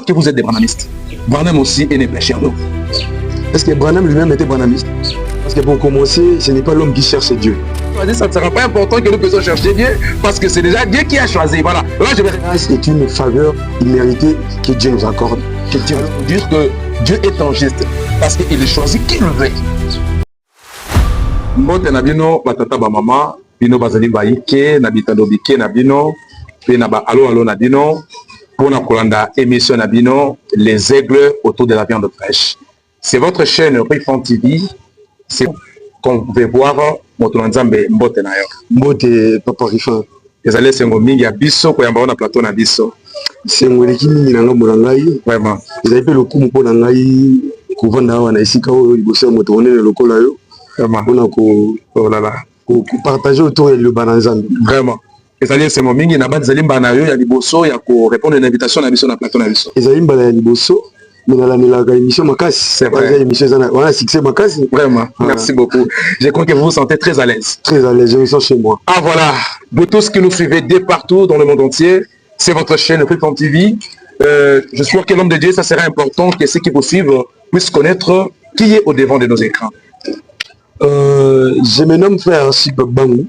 que vous êtes des branhamistes, Branham aussi est né pécheur. Est-ce que Branham lui-même était branhamiste? Parce que pour commencer, ce n'est pas l'homme qui cherche Dieu. Ça ne sera pas important que nous puissions chercher Dieu, parce que c'est déjà Dieu qui a choisi. Voilà. Là, je vais... C'est une faveur imméritée que Dieu nous accorde. Que Dieu veut dire que Dieu est en geste, parce qu'il choisit qui le veut. Mbote na bino batata ba mama bino bazali baike na bitando bike na bino pe na ba allo na bino pour na kolanda émission na bino les aigles autour de la viande fraîche. C'est votre chaîne Rifan TV. C'est qu'on pouvait voir moto nzambe mbote na yo. Mbote papa Rifan. Ezali sengo mingi ya biso ko yamba na plateau na biso. Sengo leki mingi na ngambo na ngai. Vraiment. Ezali pe lokumu po na ngai kovanda wa na esika oyo liboso moto onene lokola yo. Vraiment. Pour partager autour de Bananzan. Vraiment. Et ça dit c'est mon mingi na ba zali mbana yo ya liboso ya ko répondre à l'invitation na biso na plateau na biso. Ezali mbala ya liboso mais na la émission makasi. C'est vrai. Émission on succès makasi. Vraiment. Voilà. Merci beaucoup. Je crois que vous vous sentez très à l'aise. Très à l'aise, je me sens chez moi. Ah voilà. Pour tous qui nous suivez de partout dans le monde entier, c'est votre chaîne Rifan TV. Je suis sûr que l'homme de Dieu, ça serait important que ceux qui vous suivent puissent connaître qui est au devant de nos écrans. Je me nomme frère Archip Bangou.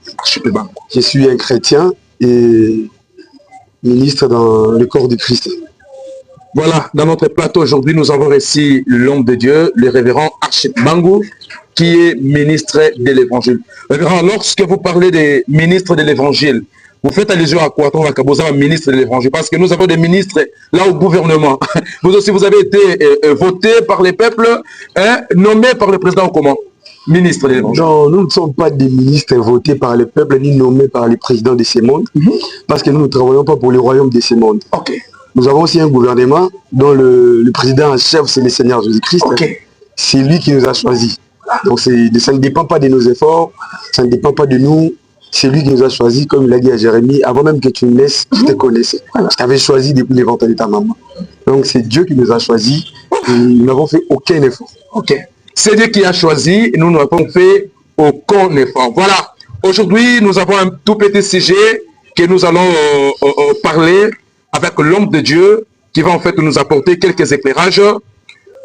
Je suis un chrétien et ministre dans le corps du Christ. Voilà, dans notre plateau aujourd'hui, nous avons ici l'homme de Dieu, le révérend Archip Bangou, qui est ministre de l'évangile. Révérend, lorsque vous parlez des ministres de l'évangile, vous faites allusion à quoi? On va caboser un ministre de l'évangile, parce que nous avons des ministres là au gouvernement. Vous aussi, vous avez été voté par les peuples, hein, nommé par le président ou comment? Ministre de l'évangile. Non, nous ne sommes pas des ministres votés par le peuple ni nommés par les présidents de ces mondes, parce que nous ne travaillons pas pour le royaume de ces mondes. Okay. Nous avons aussi un gouvernement dont le président en chef, c'est le Seigneur Jésus-Christ. Okay. C'est lui qui nous a choisis. Donc ça ne dépend pas de nos efforts, ça ne dépend pas de nous. C'est lui qui nous a choisis, comme il a dit à Jérémie, avant même que tu naisses, je te connaissais. Je t'avais choisi depuis les ventres de ta maman. Donc c'est Dieu qui nous a choisis et nous n'avons fait aucun effort. Ok. C'est Dieu qui a choisi et nous n'avons fait aucun effort. Voilà. Aujourd'hui, nous avons un tout petit sujet que nous allons parler avec l'homme de Dieu qui va en fait nous apporter quelques éclairages.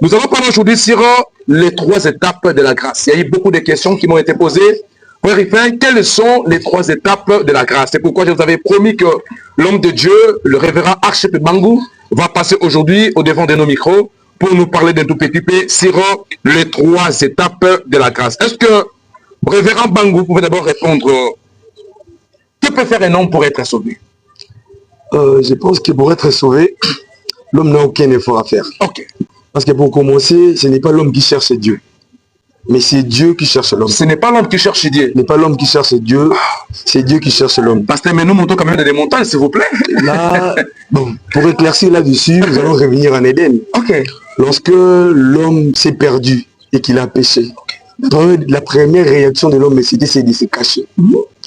Nous allons parler aujourd'hui sur les 3 étapes de la grâce. Il y a eu beaucoup de questions qui m'ont été posées. Frère Rifan, quelles sont les 3 étapes de la grâce? C'est pourquoi je vous avais promis que l'homme de Dieu, le révérend Archip Bangou, va passer aujourd'hui au devant de nos micros pour nous parler d'un tout petit peu sur les 3 étapes de la grâce. Est-ce que, révérend Bangou, vous pouvez d'abord répondre, que peut faire un homme pour être sauvé? Je pense que pour être sauvé, l'homme n'a aucun effort à faire. Ok. Parce que pour commencer, ce n'est pas l'homme qui cherche Dieu, mais c'est Dieu qui cherche l'homme. Ce n'est pas l'homme qui cherche Dieu. Ce n'est pas l'homme qui cherche Dieu, c'est Dieu qui cherche l'homme. Pasteur, mais nous montons quand même des montagnes, s'il vous plaît. Là, bon, pour éclaircir là-dessus, nous allons revenir en Éden. Ok. Lorsque l'homme s'est perdu et qu'il a péché, la première réaction de l'homme, c'était de se cacher.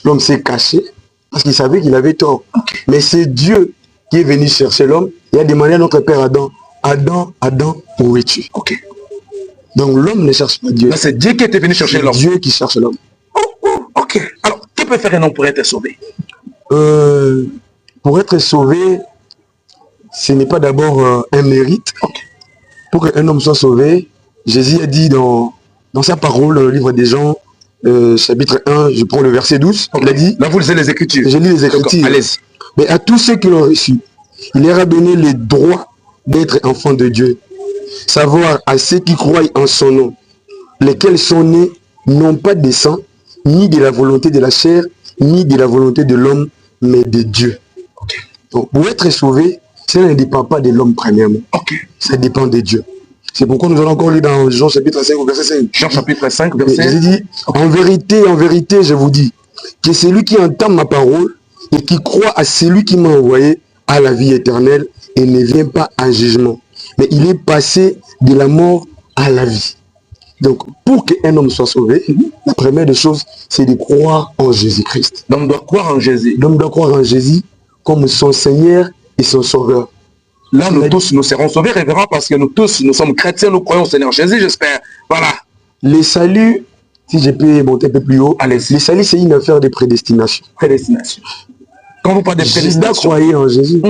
L'homme s'est caché parce qu'il savait qu'il avait tort. Mais c'est Dieu qui est venu chercher l'homme et a demandé à notre père Adam, Adam, où es-tu? Ok. Donc l'homme ne cherche pas Dieu. C'est Dieu qui était venu chercher l'homme. Dieu qui cherche l'homme. Ok. Alors, que peut faire un homme pour être sauvé? Pour être sauvé, ce n'est pas d'abord un mérite. Okay. Pour qu'un homme soit sauvé, Jésus a dit dans sa parole, dans le livre des Jean, chapitre 1, je prends le verset 12, okay. Il a dit... Là, vous lisez les Écritures. Je lis les Écritures. Allez-y. Mais à tous ceux qui l'ont reçu, il leur a donné le droit d'être enfants de Dieu. Savoir à ceux qui croient en son nom, lesquels sont nés non pas des sang, ni de la volonté de la chair, ni de la volonté de l'homme, mais de Dieu. Okay. Donc, pour être sauvé, ça ne dépend pas de l'homme premièrement. Okay. Ça dépend de Dieu. C'est pourquoi nous allons encore lire dans Jean chapitre 5, verset 5. Jean chapitre 5, verset 5. Jésus dit, en vérité, je vous dis, que celui qui entend ma parole et qui croit à celui qui m'a envoyé a la vie éternelle et ne vient pas en jugement. Mais il est passé de la mort à la vie. Donc, pour qu'un homme soit sauvé, la première des choses, c'est de croire en Jésus-Christ. L'homme doit croire en Jésus. L'homme doit croire en Jésus comme son Seigneur et son Sauveur. Là, nous tous, nous serons sauvés, révérend, parce que nous tous, nous sommes chrétiens, nous croyons au Seigneur Jésus, j'espère. Voilà. Le salut, si je peux monter un peu plus haut, allez-y. Le salut, c'est une affaire de prédestination. Prédestination. Quand vous parlez de prédestination, Judas croyait en Jésus.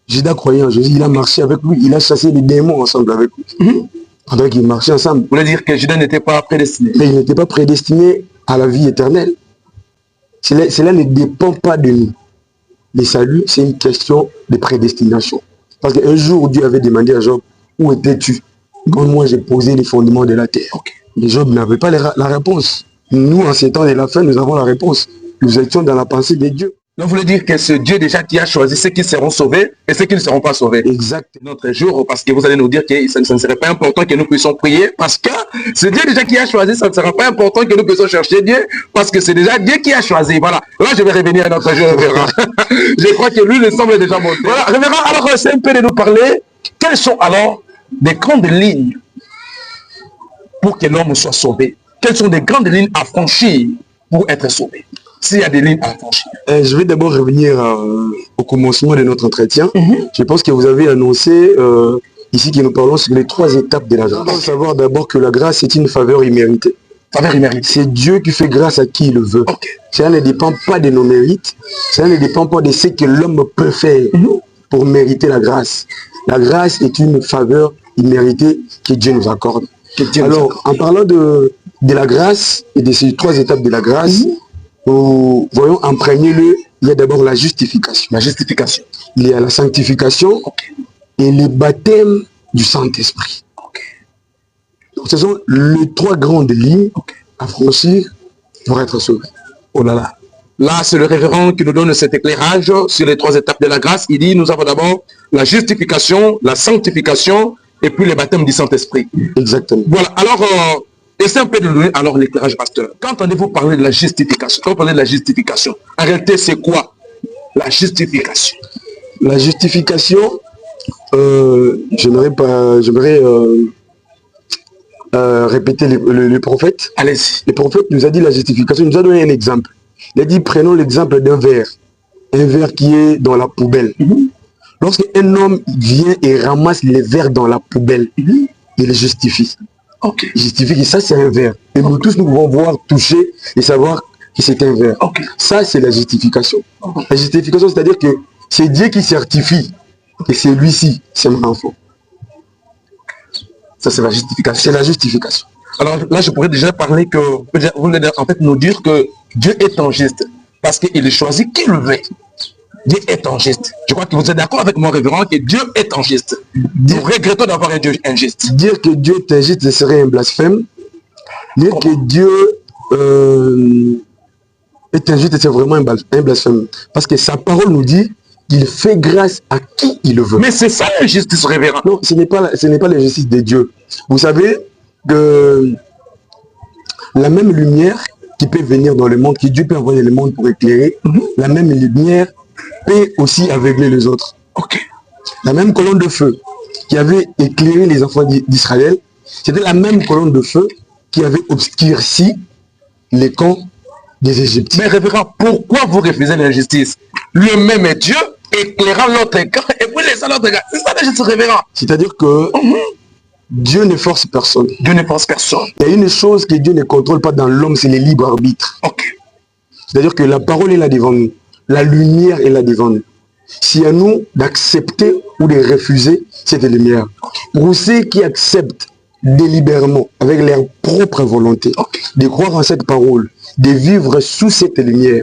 Judas croyait en Jésus, il a marché avec lui, il a chassé les démons ensemble avec lui. Pendant qu'ils marchaient ensemble. Vous voulez dire que Judas n'était pas prédestiné? Mais il n'était pas prédestiné à la vie éternelle. Cela ne dépend pas de nous. Le salut, c'est une question de prédestination. Parce qu'un jour, Dieu avait demandé à Job, où étais-tu quand moi j'ai posé les fondements de la terre? Mais Job n'avait pas la réponse. Nous, en ces temps de la fin, nous avons la réponse. Nous étions dans la pensée de Dieu. Donc, vous voulez dire que ce Dieu déjà qui a choisi ceux qui seront sauvés et ceux qui ne seront pas sauvés. Exact. Notre jour, parce que vous allez nous dire que ça ne serait pas important que nous puissions prier, parce que c'est Dieu déjà qui a choisi, ça ne sera pas important que nous puissions chercher Dieu, parce que c'est déjà Dieu qui a choisi. Voilà. Là, je vais revenir à notre jour, révérend. Je crois que lui, le semble déjà monté. Voilà, révérend, alors c'est un peu de nous parler. Quelles sont alors des grandes lignes pour que l'homme soit sauvé? Quelles sont des grandes lignes à franchir pour être sauvé? S'il y a des lignes à franchir. Je vais d'abord revenir au commencement de notre entretien. Je pense que vous avez annoncé ici que nous parlons sur les 3 étapes de la grâce. Il faut savoir d'abord que la grâce est une faveur imméritée. Faveur imméritée. C'est Dieu qui fait grâce à qui il le veut. Cela ne dépend pas de nos mérites. Cela ne dépend pas de ce que l'homme peut faire pour mériter la grâce. La grâce est une faveur imméritée que Dieu nous accorde. Alors, en parlant de la grâce et de ces 3 étapes de la grâce, nous voyons en premier lieu, il y a d'abord la justification. La justification. Il y a la sanctification et le baptême du Saint-Esprit. Donc ce sont les 3 grandes lignes à franchir pour être sauvé. Oh là là. Là, c'est le révérend qui nous donne cet éclairage sur les 3 étapes de la grâce. Il dit, nous avons d'abord la justification, la sanctification et puis le baptême du Saint-Esprit. Exactement. Voilà. Alors, essayez un peu de donner alors l'éclairage, pasteur. Quand entendez-vous parler de la justification? Quand vous parlez de la justification, en réalité, c'est quoi la justification? La justification, j'aimerais répéter le prophète. Allez-y. Le prophète nous a dit la justification, il nous a donné un exemple. Il a dit, prenons l'exemple d'un verre. Un verre qui est dans la poubelle. Lorsqu'un homme vient et ramasse les verres dans la poubelle, il le justifie. Il justifie que ça, c'est un verre. Et nous tous, nous pouvons voir, toucher et savoir que c'est un verre. Ça, c'est la justification. La justification, c'est-à-dire que c'est Dieu qui certifie que celui-ci, c'est mon enfant. Ça, c'est la justification. C'est la justification. Alors là, je pourrais déjà parler que, vous voulez en fait nous dire que Dieu est en geste, parce qu'il choisit qui le veut. Dieu est en geste. Je crois que vous êtes d'accord avec mon révérend que Dieu est en geste. Nous regrettons d'avoir un Dieu injuste. Dire que Dieu est injuste, ce serait un blasphème. Dire que Dieu est injuste, c'est vraiment un blasphème. Parce que sa parole nous dit qu'il fait grâce à qui il le veut. Mais c'est ça l'injustice, révérend. Non, ce n'est pas l'injustice de Dieu. Vous savez que la même lumière qui peut venir dans le monde, que Dieu peut envoyer dans le monde pour éclairer, la même lumière peut aussi aveugler les autres. La même colonne de feu qui avait éclairé les enfants d'Israël, c'était la même colonne de feu qui avait obscurci les camps des Égyptiens. Mais révérend, pourquoi vous refusez l'injustice? Le même Dieu éclairant l'autre camp et puis laissant l'autre camp. C'est ça l'injustice, révérend. C'est-à-dire que Dieu ne force personne. Dieu ne force personne. Il y a une chose que Dieu ne contrôle pas dans l'homme, c'est le libre arbitre. C'est-à-dire que la parole est là devant nous. La lumière est là devant nous. C'est à nous d'accepter ou de refuser cette lumière. Pour ceux qui acceptent délibérément, avec leur propre volonté, de croire en cette parole, de vivre sous cette lumière,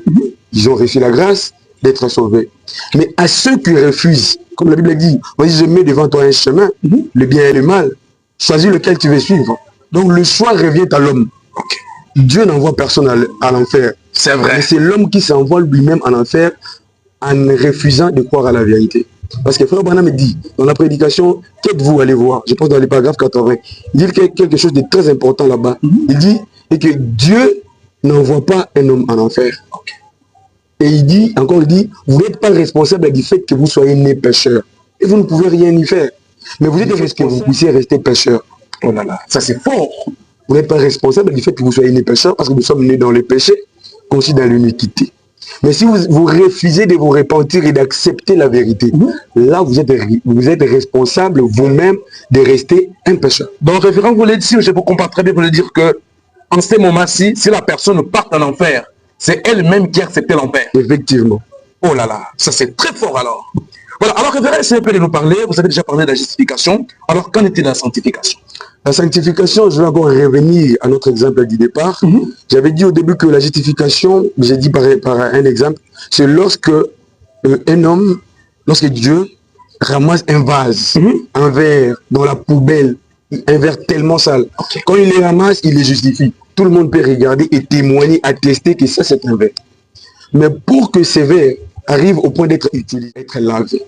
ils ont reçu la grâce d'être sauvés. Mais à ceux qui refusent, comme la Bible dit, vas-y, je mets devant toi un chemin, le bien et le mal, choisis lequel tu veux suivre. Donc le choix revient à l'homme. Dieu n'envoie personne à l'enfer. C'est vrai. C'est l'homme qui s'envoie lui-même en enfer en refusant de croire à la vérité. Parce que frère Branham dit, dans la prédication, qu'êtes-vous allez voir, je pense dans les paragraphes 80, il dit quelque chose de très important là-bas. Il dit que Dieu n'envoie pas un homme en enfer. Et il dit, vous n'êtes pas responsable du fait que vous soyez né pécheur. Et vous ne pouvez rien y faire. Mais vous êtes responsable que vous puissiez rester pécheur. Oh là là, ça c'est fort. Vous n'êtes pas responsable du fait que vous soyez né pécheur parce que nous sommes nés dans le péché, conçus dans l'iniquité. Mais si vous refusez de vous repentir et d'accepter la vérité, là vous êtes responsable vous-même de rester un pécheur. Donc révérend, vous voulez dire, je vous comprends très bien, vous voulez dire que en ces moments-ci, si la personne part en enfer, c'est elle-même qui a accepté l'enfer. Effectivement. Oh là là, ça c'est très fort alors. Voilà, alors révérend, c'est un peu de nous parler, vous avez déjà parlé de la justification, alors qu'en est-il de la sanctification? La sanctification, je vais encore revenir à notre exemple du départ. J'avais dit au début que la justification, j'ai dit par un exemple, c'est lorsque un homme, lorsque Dieu ramasse un vase, un verre dans la poubelle, un verre tellement sale. Quand il les ramasse, il les justifie. Tout le monde peut regarder et témoigner, attester que ça c'est un verre. Mais pour que ces verres arrivent au point d'être utilisés, être lavés,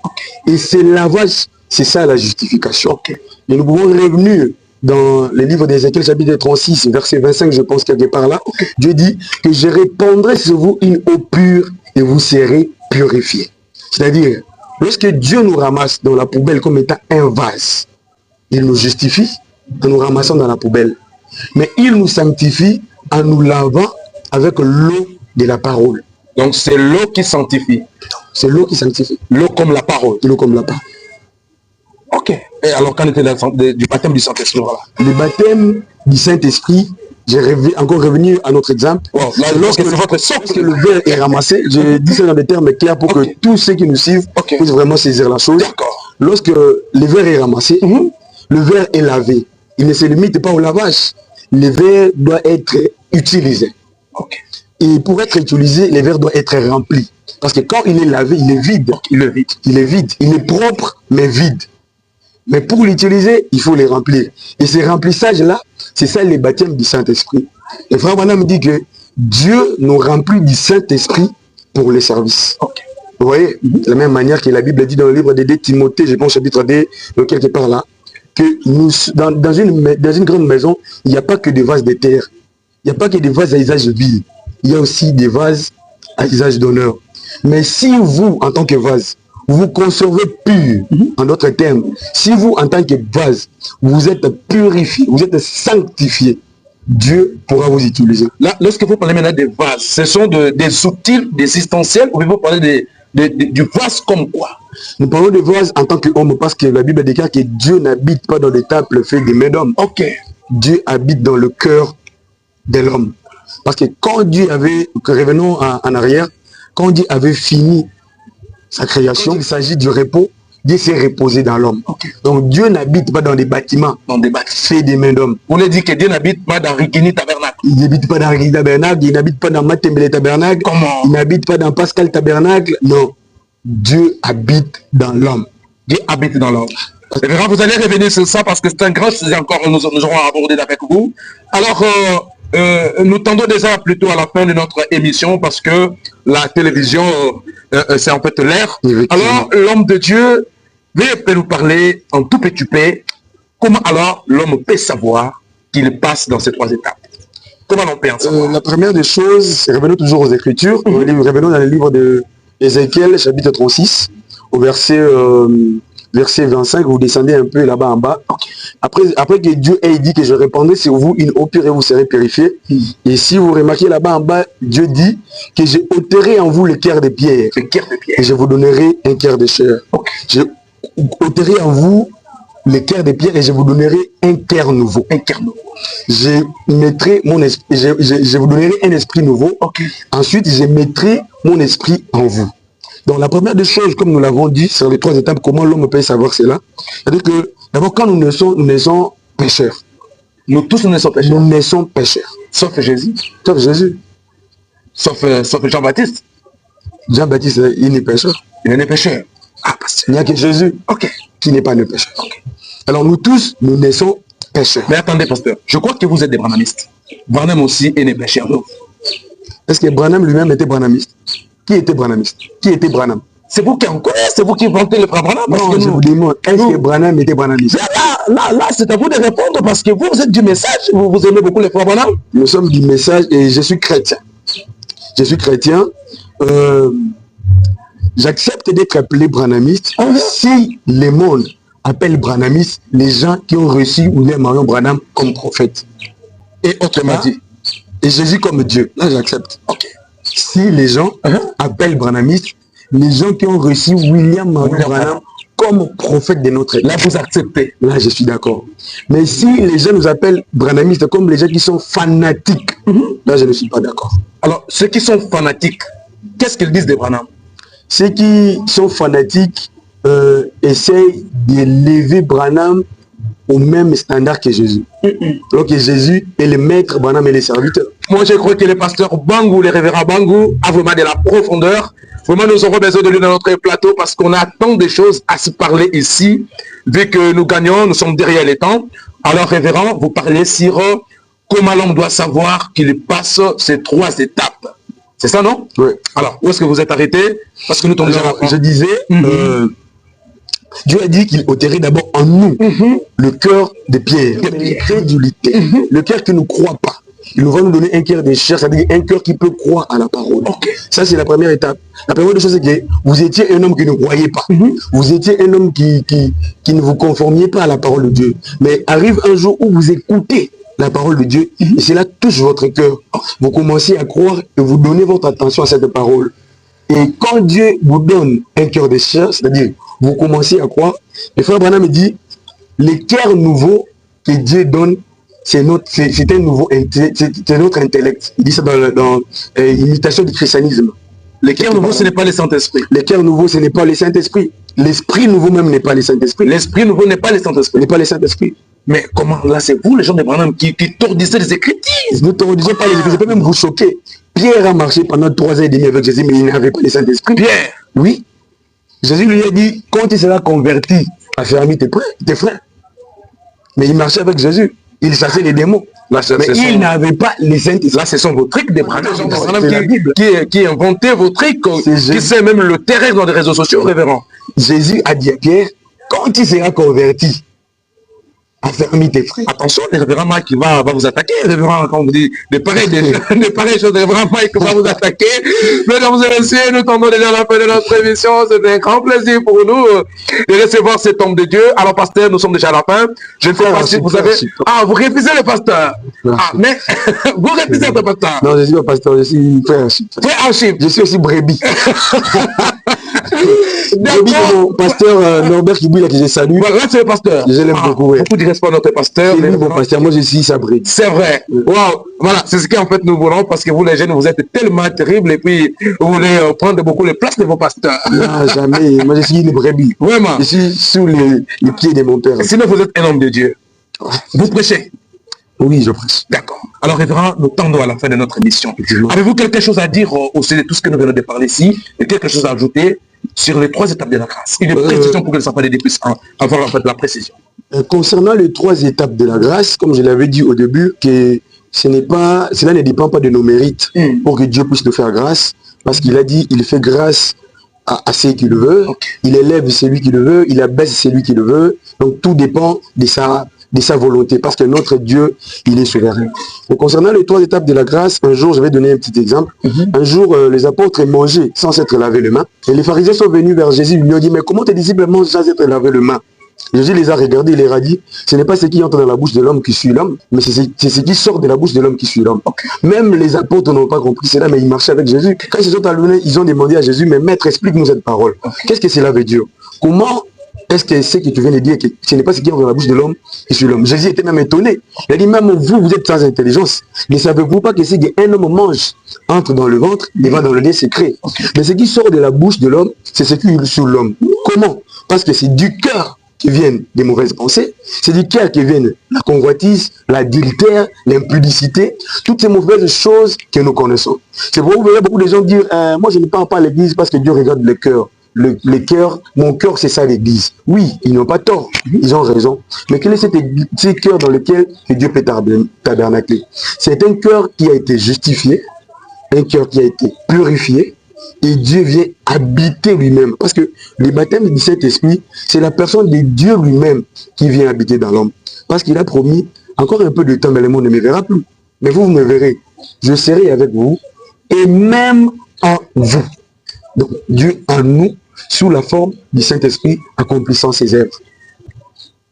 et ces lavages, c'est ça la justification. Et nous pouvons revenir dans le livre d'Ézéchiel, chapitre 36, verset 25, je pense quelque part là, Dieu dit que je répandrai sur vous une eau pure et vous serez purifiés. C'est-à-dire, lorsque Dieu nous ramasse dans la poubelle comme étant un vase, il nous justifie en nous ramassant dans la poubelle. Mais il nous sanctifie en nous lavant avec l'eau de la parole. Donc c'est l'eau qui sanctifie. C'est l'eau qui sanctifie. L'eau comme la parole. L'eau comme la parole. Ok. Et alors, qu'en était du baptême du Saint-Esprit, voilà. Le baptême du Saint-Esprit, j'ai encore revenu à notre exemple. Wow, là, lorsque le verre est ramassé, je dis ça dans des termes clairs pour que tous ceux qui nous suivent puissent vraiment saisir la chose. Lorsque le verre est ramassé, le verre est lavé. Il ne se limite pas au lavage. Le verre doit être utilisé. Et pour être utilisé, le verre doit être rempli. Parce que quand il est lavé, il est vide. Il est vide. Il est vide. Il est propre, mais vide. Mais pour l'utiliser, il faut les remplir. Et ces remplissages-là, c'est ça les baptêmes du Saint-Esprit. Le frère Branham dit que Dieu nous remplit du Saint-Esprit pour le service. Vous voyez, de la même manière que la Bible dit dans le livre de 2 Timothée, je pense chapitre 2, quelque part là, que nous, dans une grande maison, il n'y a pas que des vases de terre. Il n'y a pas que des vases à usage vil. Il y a aussi des vases à usage d'honneur. Mais si vous, en tant que vase, vous conservez pur, en d'autres termes, si vous, en tant que vase, vous êtes purifié, vous êtes sanctifié, Dieu pourra vous utiliser. Là, lorsque vous parlez maintenant des vases, ce sont des outils, des existentiels, ou vous parlez du vase comme quoi? Nous parlons de vase en tant qu'homme, parce que la Bible déclare que Dieu n'habite pas dans des temples faits de mains d'hommes. Dieu habite dans le cœur de l'homme. Parce que quand Dieu avait, revenons en arrière, quand Dieu avait fini sa création, il s'agit du repos, Dieu s'est reposé dans l'homme. Donc Dieu n'habite pas dans des bâtiments, faits des mains d'hommes. Vous voulez dire que Dieu n'habite pas dans Rikini Tabernacle? Il n'habite pas dans Rikini Tabernacle, il n'habite pas dans Matembele Tabernacle. Comment? Il n'habite pas dans Pascal Tabernacle. Non, Dieu habite dans l'homme. Dieu habite dans l'homme. Vous allez revenir sur ça parce que c'est un grand sujet encore que nous aurons abordé avec vous. Alors, nous tendons déjà plutôt à la fin de notre émission parce que la télévision, c'est en fait l'air. Alors, l'homme de Dieu peut nous parler en tout petit peu. Comment alors l'homme peut savoir qu'il passe dans ces 3 étapes? Comment on peut en savoir? La première des choses, revenons toujours aux Écritures. Revenons dans le livre de Ézéchiel, chapitre 36, au verset 25, vous descendez un peu là-bas en bas. Après que Dieu ait dit que je répandrai sur vous une eau pure et vous serez purifiés. Et si vous remarquez là-bas en bas, Dieu dit que je ôterai en vous le cœur de pierre. Et je vous donnerai un cœur de chair. Je ôterai en vous le cœur de pierre et je vous donnerai un cœur nouveau. Je mettrai mon esprit, je vous donnerai un esprit nouveau. Ensuite, je mettrai mon esprit en vous. Donc la première des choses, comme nous l'avons dit, sur les 3 étapes, comment l'homme peut savoir cela? C'est-à-dire que, d'abord, quand nous naissons pécheurs. Nous tous nous naissons pécheurs. Nous naissons pécheurs. Sauf Jésus. Sauf Jésus. Sauf Jean-Baptiste. Jean-Baptiste, il n'est pécheur. Il n'est pécheur. Il n'y a que Jésus qui n'est pas ne pécheur. Alors nous tous, nous naissons pécheurs. Mais attendez, pasteur, je crois que vous êtes des branhamistes. Branham aussi est né pécheur. Est-ce que Branham lui-même était branhamiste? Qui était branhamiste? Qui était Branham? C'est vous qui en connaissez, c'est vous qui vantez le frère Branham. Non, je vous demande, est-ce que Branham était branhamiste? Là, c'est à vous de répondre parce que vous êtes du message, vous aimez beaucoup le frère Branham. Nous sommes du message et je suis chrétien. Je suis chrétien. J'accepte d'être appelé branhamiste si le monde appelle branhamiste les gens qui ont reçu William Marion Branham comme prophète. Et autrement dit, et Jésus comme Dieu. Là, j'accepte. Si les gens appellent branhamiste les gens qui ont reçu William Marion Branham comme prophète de notre époque. Là, vous acceptez. Là, je suis d'accord. Mais si les gens nous appellent branhamistes comme les gens qui sont fanatiques, là, je ne suis pas d'accord. Alors, ceux qui sont fanatiques, qu'est-ce qu'ils disent de Branham? Ceux qui sont fanatiques essaye d'élever Branham au même standard que Jésus. Alors que Jésus est le maître, Branham est le serviteur. Moi, je crois que le pasteur Bangou, le révérend Bangou, a vraiment de la profondeur. Vraiment, nous aurons besoin de lui dans notre plateau parce qu'on a tant de choses à se parler ici. Vu que nous gagnons, nous sommes derrière les temps. Alors, révérend, vous parlez sur comment l'homme doit savoir qu'il passe ces 3 étapes. C'est ça, non? Oui. Alors, où est-ce que vous êtes arrêté? Parce que nous tombons déjà à la fin. Je disais, Dieu a dit qu'il ôterait d'abord en nous le cœur de pierre, l'incrédulité, le cœur qui ne croit pas. Il va nous donner un cœur de chair, c'est-à-dire un cœur qui peut croire à la parole. Ça, c'est la première étape. La première chose, c'est que vous étiez un homme qui ne croyait pas. Vous étiez un homme qui ne vous conformiez pas à la parole de Dieu. Mais arrive un jour où vous écoutez la parole de Dieu et cela touche votre cœur. Vous commencez à croire et vous donnez votre attention à cette parole. Et quand Dieu vous donne un cœur de chair, c'est-à-dire vous commencez à croire, le frère Branham me dit, le cœur nouveau que Dieu donne, c'est notre intellect. Il dit ça dans Imitation du christianisme. Le cœur nouveau, ce n'est pas le Saint-Esprit. Le cœur nouveau, ce n'est pas le Saint-Esprit. L'esprit nouveau même n'est pas le Saint-Esprit. L'esprit nouveau n'est pas le Saint-Esprit. N'est pas le Saint-Esprit. Mais comment, là, c'est vous, les gens de Branham, qui tordissaient les Écritures. Ne tordissez pas les Écritures, je peux même vous choquer. Pierre a marché pendant 3 ans et demi avec Jésus, mais il n'avait pas le Saint-Esprit. Pierre? Oui. Jésus lui a dit, quand il sera converti, affermis tes frères. Mais il marchait avec Jésus. Il chassait les démons. Là, mais il n'avait pas les Saint-Esprit. Là, ce sont vos trucs des Branham qui inventaient vos trucs, qui sait même le terrain dans les réseaux sociaux, révérend. Jésus a dit à Pierre, quand il sera converti, affermis tes frères. Attention, le révérend Mike va vous attaquer, révérend, quand on vous dit des pareilles choses, le révérend Mike va vous attaquer. Mesdames et messieurs, nous tendons déjà à la fin de notre émission. C'est un grand plaisir pour nous de recevoir cet homme de Dieu. Alors, pasteur, nous sommes déjà à la fin. Je ne sais pas si vous avez... Ah, vous refusez le pasteur. Ah, mais vous refusez le pasteur. Non, je ne suis pas pasteur, je suis frère. Frère Archip. Je suis aussi brebis. Mon pasteur Norbert Kibouila que je salue. Voilà, c'est le pasteur. Je l'aime beaucoup. Ouais. Beaucoup de respect à notre pasteur. C'est lui mon pasteur, moi je suis sa brebis. C'est vrai. Wow. Voilà, c'est ce qu'en fait nous voulons parce que vous les jeunes, vous êtes tellement terribles et puis vous voulez prendre beaucoup de place de vos pasteurs. Non, jamais. Moi je suis une brebis. Vraiment. Je suis sous les pieds de mon père. Sinon vous êtes un homme de Dieu. Vous prêchez? Oui, je prêche. D'accord. Alors, révérend, nous tendons à la fin de notre émission. Avez-vous quelque chose à dire au sujet de tout ce que nous venons de parler ici et quelque chose à ajouter sur les 3 étapes de la grâce? Une précision pour que ça puisse plus avoir en fait la précision. Concernant les 3 étapes de la grâce, comme je l'avais dit au début, que cela ne dépend pas de nos mérites pour que Dieu puisse nous faire grâce, parce qu'il a dit, il fait grâce à ceux qui le veut, il élève celui qui le veut, il abaisse celui qui le veut, donc tout dépend de sa volonté, parce que notre Dieu, il est souverain. Et concernant les 3 étapes de la grâce, un jour, je vais donner un petit exemple. Un jour, les apôtres mangeaient sans s'être lavé les mains, et les pharisiens sont venus vers Jésus, ils lui ont dit, mais comment tes disciples mangent sans s'être lavé les mains? Jésus les a regardés, il leur a dit, ce n'est pas ce qui entre dans la bouche de l'homme qui suit l'homme, mais c'est ce qui sort de la bouche de l'homme qui suit l'homme. Même les apôtres n'ont pas compris cela, mais ils marchaient avec Jésus. Quand ils se sont allumés, ils ont demandé à Jésus, mais maître, explique-nous cette parole. Qu'est-ce que cela veut dire? Comment est-ce que ce que tu viens de dire, que ce n'est pas ce qui entre dans la bouche de l'homme qui suit l'homme? Jésus était même étonné. Il a dit, même vous êtes sans intelligence. Ne savez-vous pas que si un homme mange, entre dans le ventre, il va dans le nez secret. Mais ce qui sort de la bouche de l'homme, c'est ce qui est sur l'homme. Comment? Parce que c'est du cœur qui viennent des mauvaises pensées, c'est du cœur qui viennent la convoitise, l'adultère, l'impudicité, toutes ces mauvaises choses que nous connaissons. C'est pour vous verrez beaucoup de gens dire, moi je ne parle pas à l'église parce que Dieu regarde le cœur. Le cœur, mon cœur c'est ça l'église. Oui, ils n'ont pas tort, ils ont raison. Mais quel est ce cœur dans lequel Dieu peut tabernacler? C'est un cœur qui a été justifié, un cœur qui a été purifié, et Dieu vient habiter lui-même. Parce que le baptême du Saint-Esprit, c'est la personne de Dieu lui-même qui vient habiter dans l'homme. Parce qu'il a promis, encore un peu de temps, mais le monde ne me verra plus. Mais vous me verrez. Je serai avec vous et même en vous. Donc Dieu en nous, sous la forme du Saint-Esprit, accomplissant ses œuvres.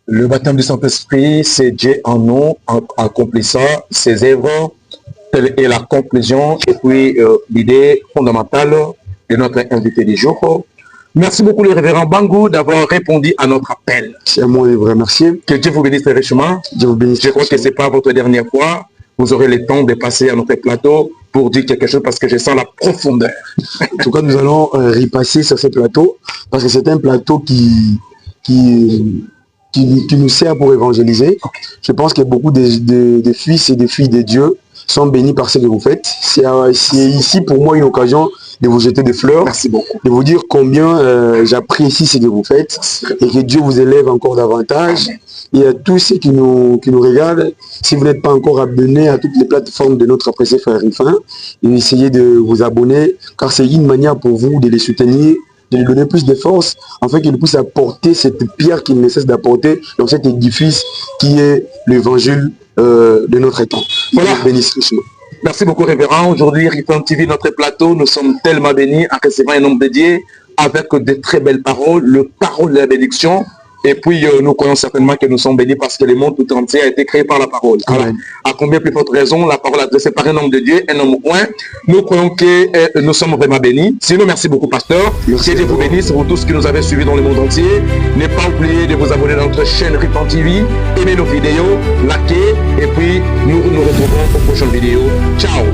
Le baptême du Saint-Esprit, c'est Dieu en nous, accomplissant ses œuvres. Et la conclusion, et puis l'idée fondamentale de notre invité du jour. Merci beaucoup, le révérend Bangou, d'avoir répondu à notre appel. C'est à moi de vous remercier. Que Dieu vous bénisse richement. Dieu vous bénisse. Je crois que ce n'est pas votre dernière fois. Vous aurez le temps de passer à notre plateau pour dire quelque chose parce que je sens la profondeur. En tout cas, nous allons repasser sur ce plateau parce que c'est un plateau qui nous sert pour évangéliser. Je pense que beaucoup de fils et de filles de Dieu sont bénis par ce que vous faites. C'est ici pour moi une occasion de vous jeter des fleurs, Merci beaucoup. de vous dire combien j'apprécie ce que vous faites et que Dieu vous élève encore davantage. Et à tous ceux qui nous regardent, si vous n'êtes pas encore abonné à toutes les plateformes de notre apprécié frère Rifin, essayez de vous abonner car c'est une manière pour vous de les soutenir, de lui donner plus de force, afin qu'il puisse apporter cette pierre qu'il ne cesse d'apporter dans cet édifice qui est l'évangile de notre temps. Voilà. Bénissez-nous. Merci beaucoup, révérend. Aujourd'hui, Rifan TV, notre plateau, nous sommes tellement bénis en recevant un homme dédié avec de très belles paroles, le parole de la bénédiction. Et puis, nous croyons certainement que nous sommes bénis parce que le monde tout entier a été créé par la parole. Alors, à combien plus forte raison, la parole adressée par un homme de Dieu, un homme au coin. Nous croyons que nous sommes vraiment bénis. Sinon, merci beaucoup, pasteur. Que Dieu vous bénisse, vous tous qui nous avez suivis dans le monde entier. Ne pas oublier de vous abonner à notre chaîne Rifan TV, aimer nos vidéos, liker, et puis nous nous retrouvons aux prochaines vidéos. Ciao.